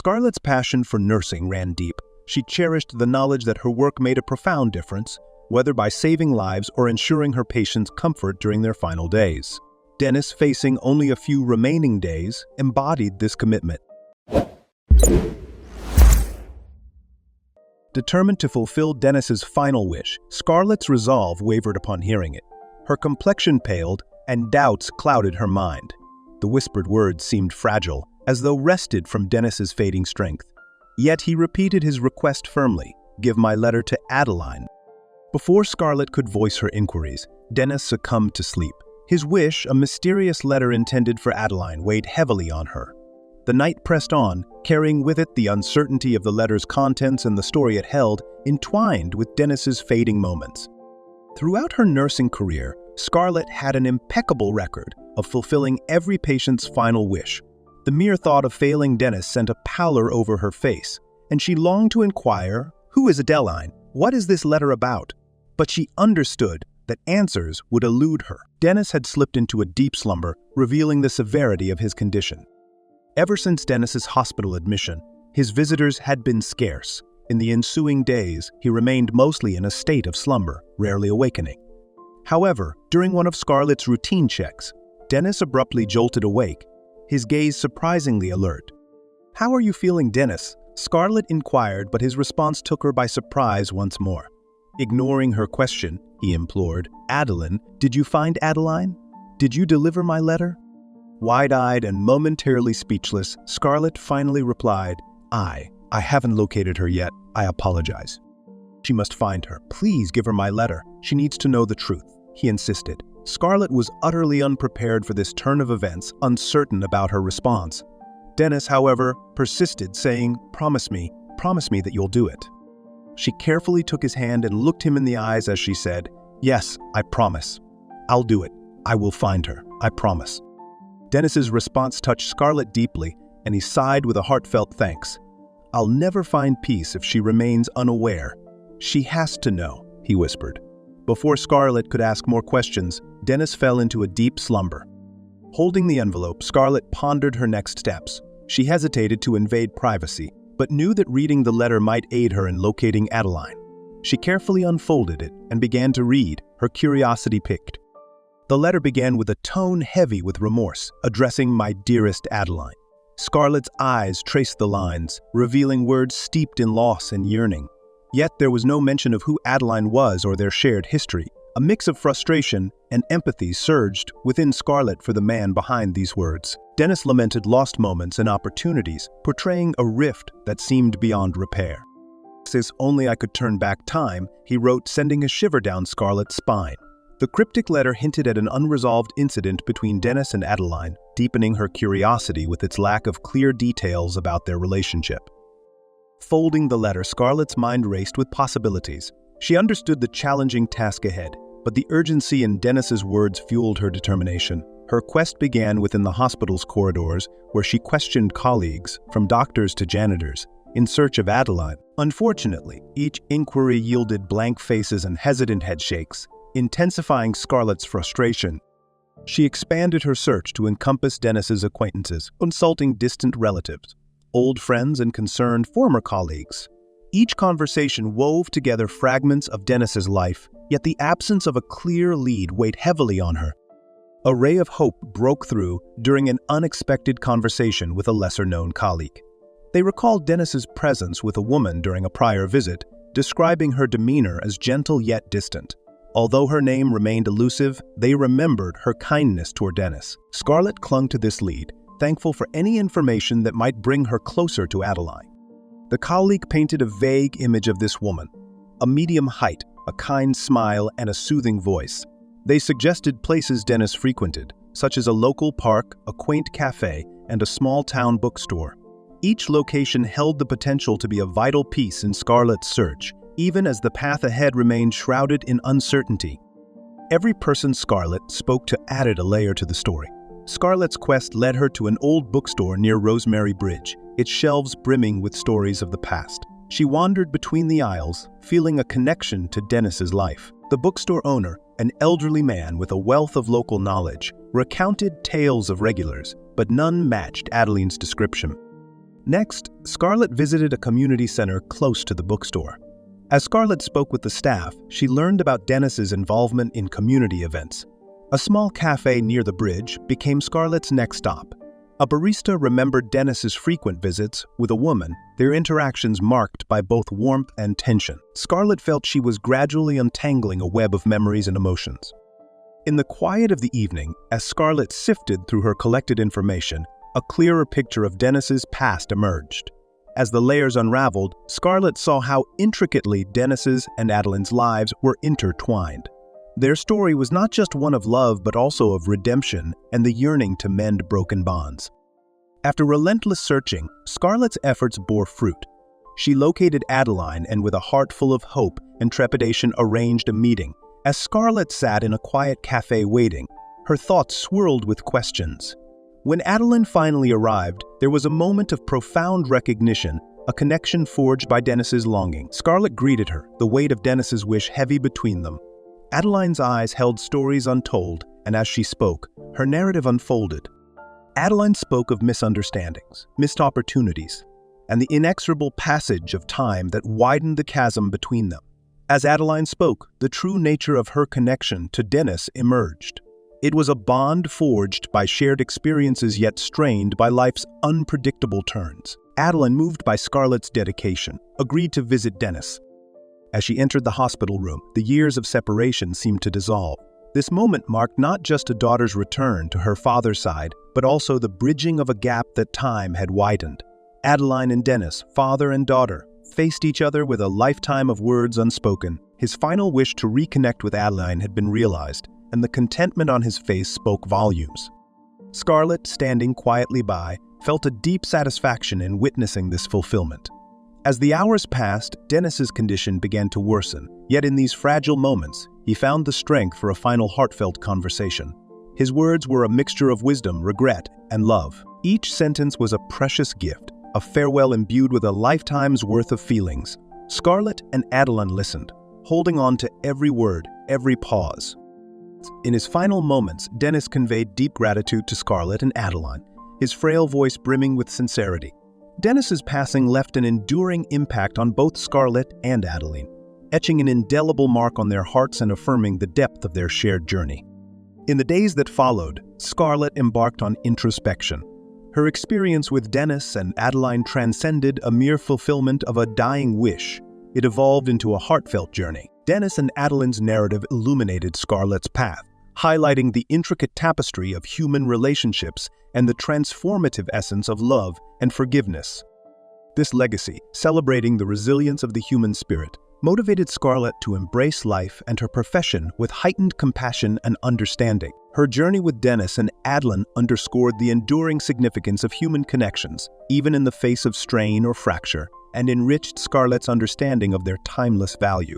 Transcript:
Scarlett's passion for nursing ran deep. She cherished the knowledge that her work made a profound difference, whether by saving lives or ensuring her patients comfort during their final days. Dennis, facing only a few remaining days, embodied this commitment. Determined to fulfill Dennis's final wish, Scarlett's resolve wavered upon hearing it. Her complexion paled, and doubts clouded her mind. The whispered words seemed fragile, as though wrested from Dennis's fading strength. Yet he repeated his request firmly, "Give my letter to Adeline." Before Scarlett could voice her inquiries, Dennis succumbed to sleep. His wish, a mysterious letter intended for Adeline, weighed heavily on her. The night pressed on, carrying with it the uncertainty of the letter's contents and the story it held, entwined with Dennis's fading moments. Throughout her nursing career, Scarlett had an impeccable record of fulfilling every patient's final wish. The mere thought of failing Dennis sent a pallor over her face, and she longed to inquire, "Who is Adeline? What is this letter about?" But she understood that answers would elude her. Dennis had slipped into a deep slumber, revealing the severity of his condition. Ever since Dennis's hospital admission, his visitors had been scarce. In the ensuing days, he remained mostly in a state of slumber, rarely awakening. However, during one of Scarlett's routine checks, Dennis abruptly jolted awake, his gaze surprisingly alert. "How are you feeling, Dennis?" Scarlett inquired, but his response took her by surprise once more. Ignoring her question, he implored, "Adeline, did you find Adeline? Did you deliver my letter?" Wide-eyed and momentarily speechless, Scarlett finally replied, I haven't located her yet. I apologize." "She must find her. Please give her my letter. She needs to know the truth," he insisted. Scarlett was utterly unprepared for this turn of events, uncertain about her response. Dennis, however, persisted, saying, Promise me that you'll do it." She carefully took his hand and looked him in the eyes as she said, "Yes, I promise. I'll do it. I will find her. I promise." Dennis's response touched Scarlett deeply, and he sighed with a heartfelt thanks. "I'll never find peace if she remains unaware. She has to know," he whispered. Before Scarlett could ask more questions, Dennis fell into a deep slumber. Holding the envelope, Scarlett pondered her next steps. She hesitated to invade privacy, but knew that reading the letter might aid her in locating Adeline. She carefully unfolded it and began to read, her curiosity piqued. The letter began with a tone heavy with remorse, addressing "My dearest Adeline." Scarlett's eyes traced the lines, revealing words steeped in loss and yearning. Yet there was no mention of who Adeline was or their shared history. A mix of frustration and empathy surged within Scarlett for the man behind these words. Dennis lamented lost moments and opportunities, portraying a rift that seemed beyond repair. "If only I could turn back time," he wrote, sending a shiver down Scarlett's spine. The cryptic letter hinted at an unresolved incident between Dennis and Adeline, deepening her curiosity with its lack of clear details about their relationship. Folding the letter, Scarlett's mind raced with possibilities. She understood the challenging task ahead, but the urgency in Dennis's words fueled her determination. Her quest began within the hospital's corridors, where she questioned colleagues, from doctors to janitors, in search of Adeline. Unfortunately, each inquiry yielded blank faces and hesitant headshakes, intensifying Scarlett's frustration. She expanded her search to encompass Dennis's acquaintances, consulting distant relatives, old friends, and concerned former colleagues. Each conversation wove together fragments of Dennis's life, yet the absence of a clear lead weighed heavily on her. A ray of hope broke through during an unexpected conversation with a lesser-known colleague. They recalled Dennis's presence with a woman during a prior visit, describing her demeanor as gentle yet distant. Although her name remained elusive, they remembered her kindness toward Dennis. Scarlett clung to this lead, thankful for any information that might bring her closer to Adeline. The colleague painted a vague image of this woman, a medium height, a kind smile, and a soothing voice. They suggested places Dennis frequented, such as a local park, a quaint cafe, and a small-town bookstore. Each location held the potential to be a vital piece in Scarlett's search, even as the path ahead remained shrouded in uncertainty. Every person Scarlett spoke to added a layer to the story. Scarlett's quest led her to an old bookstore near Rosemary Bridge, its shelves brimming with stories of the past. She wandered between the aisles, feeling a connection to Dennis's life. The bookstore owner, an elderly man with a wealth of local knowledge, recounted tales of regulars, but none matched Adeline's description. Next, Scarlett visited a community center close to the bookstore. As Scarlett spoke with the staff, she learned about Dennis's involvement in community events. A small cafe near the bridge became Scarlett's next stop. A barista remembered Dennis's frequent visits with a woman, their interactions marked by both warmth and tension. Scarlett felt she was gradually untangling a web of memories and emotions. In the quiet of the evening, as Scarlett sifted through her collected information, a clearer picture of Dennis's past emerged. As the layers unraveled, Scarlett saw how intricately Dennis's and Adeline's lives were intertwined. Their story was not just one of love but also of redemption and the yearning to mend broken bonds. After relentless searching, Scarlett's efforts bore fruit. She located Adeline and with a heart full of hope and trepidation arranged a meeting. As Scarlett sat in a quiet cafe waiting, her thoughts swirled with questions. When Adeline finally arrived, there was a moment of profound recognition, a connection forged by Dennis's longing. Scarlett greeted her, the weight of Dennis's wish heavy between them. Adeline's eyes held stories untold, and as she spoke, her narrative unfolded. Adeline spoke of misunderstandings, missed opportunities, and the inexorable passage of time that widened the chasm between them. As Adeline spoke, the true nature of her connection to Dennis emerged. It was a bond forged by shared experiences yet strained by life's unpredictable turns. Adeline, moved by Scarlett's dedication, agreed to visit Dennis. As she entered the hospital room, the years of separation seemed to dissolve. This moment marked not just a daughter's return to her father's side, but also the bridging of a gap that time had widened. Adeline and Dennis, father and daughter, faced each other with a lifetime of words unspoken. His final wish to reconnect with Adeline had been realized, and the contentment on his face spoke volumes. Scarlett, standing quietly by, felt a deep satisfaction in witnessing this fulfillment. As the hours passed, Dennis's condition began to worsen, yet in these fragile moments, he found the strength for a final heartfelt conversation. His words were a mixture of wisdom, regret, and love. Each sentence was a precious gift, a farewell imbued with a lifetime's worth of feelings. Scarlett and Adeline listened, holding on to every word, every pause. In his final moments, Dennis conveyed deep gratitude to Scarlett and Adeline, his frail voice brimming with sincerity. Dennis's passing left an enduring impact on both Scarlett and Adeline, etching an indelible mark on their hearts and affirming the depth of their shared journey. In the days that followed, Scarlett embarked on introspection. Her experience with Dennis and Adeline transcended a mere fulfillment of a dying wish. It evolved into a heartfelt journey. Dennis and Adeline's narrative illuminated Scarlett's path, highlighting the intricate tapestry of human relationships and the transformative essence of love and forgiveness. This legacy, celebrating the resilience of the human spirit, motivated Scarlett to embrace life and her profession with heightened compassion and understanding. Her journey with Dennis and Adeline underscored the enduring significance of human connections, even in the face of strain or fracture, and enriched Scarlett's understanding of their timeless value.